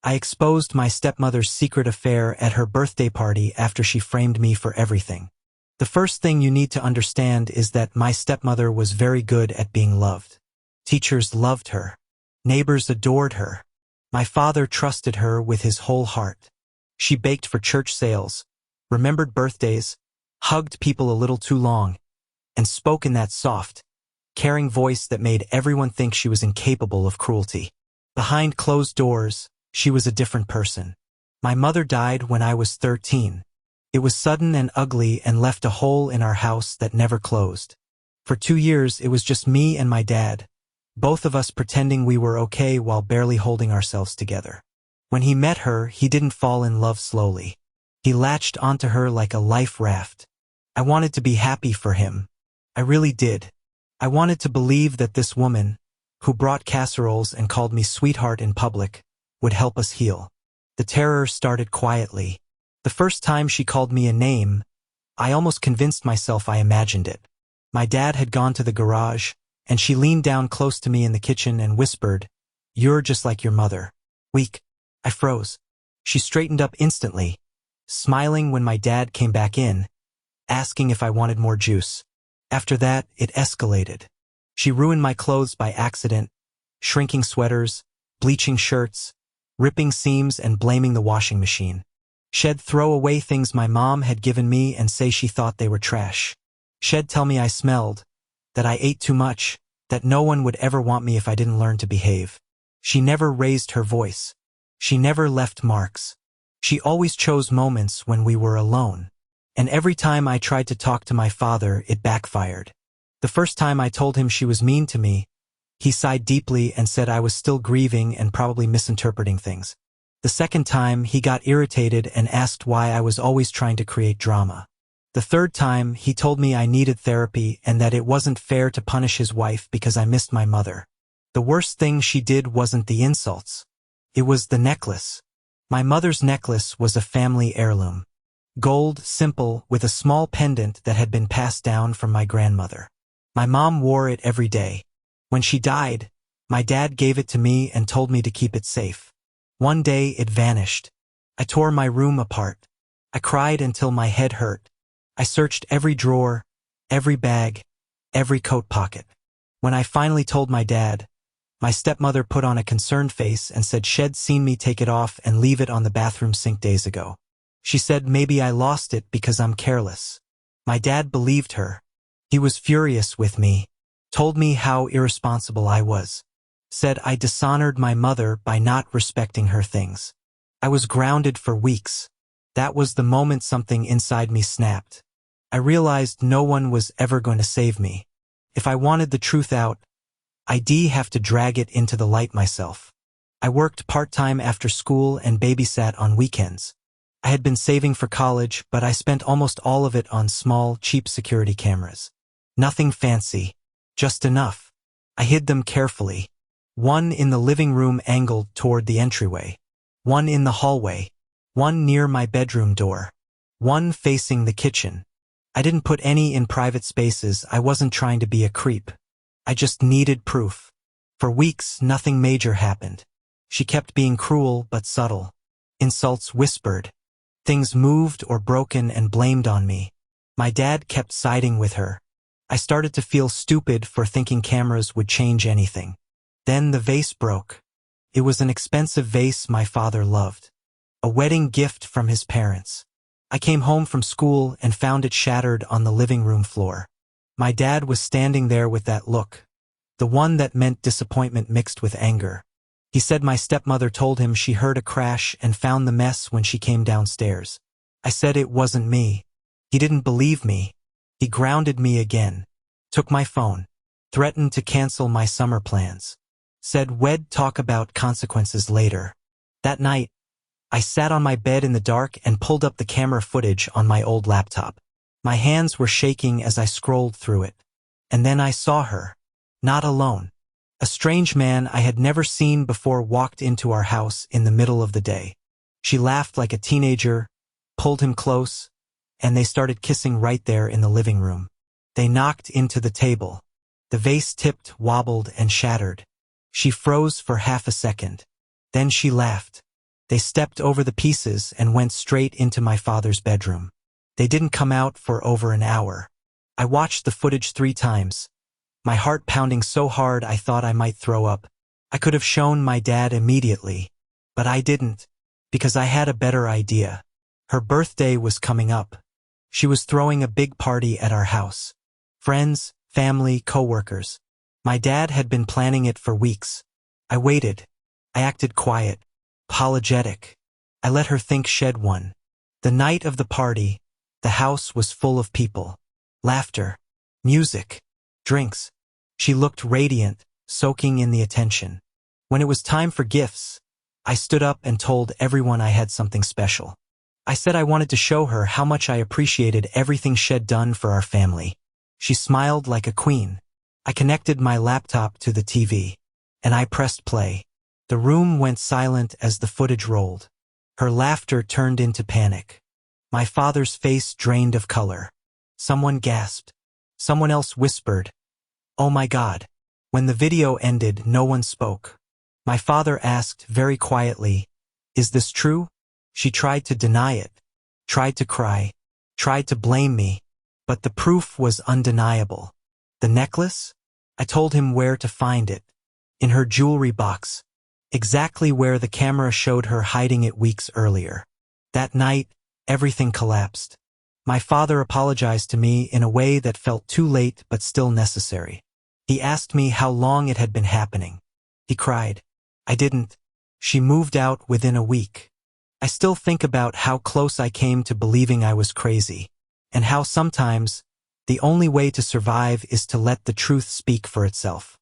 I exposed my stepmother's secret affair at her birthday party after she framed me for everything. The first thing you need to understand is that my stepmother was very good at being loved. Teachers loved her. Neighbors adored her. My father trusted her with his whole heart. She baked for church sales, remembered birthdays, hugged people a little too long, and spoke in that soft, caring voice that made everyone think she was incapable of cruelty. Behind closed doors, she was a different person. My mother died when I was 13. It was sudden and ugly and left a hole in our house that never closed. For 2 years, it was just me and my dad, both of us pretending we were okay while barely holding ourselves together. When he met her, he didn't fall in love slowly. He latched onto her like a life raft. I wanted to be happy for him. I really did. I wanted to believe that this woman, who brought casseroles and called me sweetheart in public, would help us heal. The terror started quietly. The first time she called me a name, I almost convinced myself I imagined it. My dad had gone to the garage, and she leaned down close to me in the kitchen and whispered, "You're just like your mother." Weak. I froze. She straightened up instantly, smiling when my dad came back in, asking if I wanted more juice. After that, it escalated. She ruined my clothes by accident, shrinking sweaters, bleaching shirts, ripping seams and blaming the washing machine. She'd throw away things my mom had given me and say she thought they were trash. She'd tell me I smelled, that I ate too much, that no one would ever want me if I didn't learn to behave. She never raised her voice. She never left marks. She always chose moments when we were alone. And every time I tried to talk to my father, it backfired. The first time I told him she was mean to me, he sighed deeply and said I was still grieving and probably misinterpreting things. The second time, he got irritated and asked why I was always trying to create drama. The third time, he told me I needed therapy and that it wasn't fair to punish his wife because I missed my mother. The worst thing she did wasn't the insults. It was the necklace. My mother's necklace was a family heirloom. Gold, simple, with a small pendant that had been passed down from my grandmother. My mom wore it every day. When she died, my dad gave it to me and told me to keep it safe. One day, it vanished. I tore my room apart. I cried until my head hurt. I searched every drawer, every bag, every coat pocket. When I finally told my dad, my stepmother put on a concerned face and said she'd seen me take it off and leave it on the bathroom sink days ago. She said maybe I lost it because I'm careless. My dad believed her. He was furious with me, told me how irresponsible I was, said I dishonored my mother by not respecting her things. I was grounded for weeks. That was the moment something inside me snapped. I realized no one was ever going to save me. If I wanted the truth out, I'd have to drag it into the light myself. I worked part-time after school and babysat on weekends. I had been saving for college, but I spent almost all of it on small, cheap security cameras. Nothing fancy, just enough. I hid them carefully. One in the living room angled toward the entryway. One in the hallway. One near my bedroom door. One facing the kitchen. I didn't put any in private spaces. I wasn't trying to be a creep. I just needed proof. For weeks, nothing major happened. She kept being cruel but subtle. Insults whispered. Things moved or broken and blamed on me. My dad kept siding with her. I started to feel stupid for thinking cameras would change anything. Then the vase broke. It was an expensive vase my father loved. A wedding gift from his parents. I came home from school and found it shattered on the living room floor. My dad was standing there with that look, the one that meant disappointment mixed with anger. He said my stepmother told him she heard a crash and found the mess when she came downstairs. I said it wasn't me. He didn't believe me. He grounded me again, took my phone, threatened to cancel my summer plans, said we'd talk about consequences later. That night, I sat on my bed in the dark and pulled up the camera footage on my old laptop. My hands were shaking as I scrolled through it. And then I saw her. Not alone. A strange man I had never seen before walked into our house in the middle of the day. She laughed like a teenager, pulled him close, and they started kissing right there in the living room. They knocked into the table. The vase tipped, wobbled, and shattered. She froze for half a second. Then she laughed. They stepped over the pieces and went straight into my father's bedroom. They didn't come out for over an hour. I watched the footage 3 times, my heart pounding so hard I thought I might throw up. I could have shown my dad immediately, but I didn't, because I had a better idea. Her birthday was coming up. She was throwing a big party at our house. Friends, family, coworkers. My dad had been planning it for weeks. I waited. I acted quiet, apologetic. I let her think shed one. The night of the party, the house was full of people. Laughter, music, drinks. She looked radiant, soaking in the attention. When it was time for gifts, I stood up and told everyone I had something special. I said I wanted to show her how much I appreciated everything she'd done for our family. She smiled like a queen. I connected my laptop to the TV, and I pressed play. The room went silent as the footage rolled. Her laughter turned into panic. My father's face drained of color. Someone gasped. Someone else whispered, "Oh my God." When the video ended, no one spoke. My father asked very quietly, "Is this true?" She tried to deny it, tried to cry, tried to blame me, but the proof was undeniable. The necklace? I told him where to find it. In her jewelry box, exactly where the camera showed her hiding it weeks earlier. That night, everything collapsed. My father apologized to me in a way that felt too late but still necessary. He asked me how long it had been happening. He cried. I didn't. She moved out within a week. I still think about how close I came to believing I was crazy, and how sometimes the only way to survive is to let the truth speak for itself.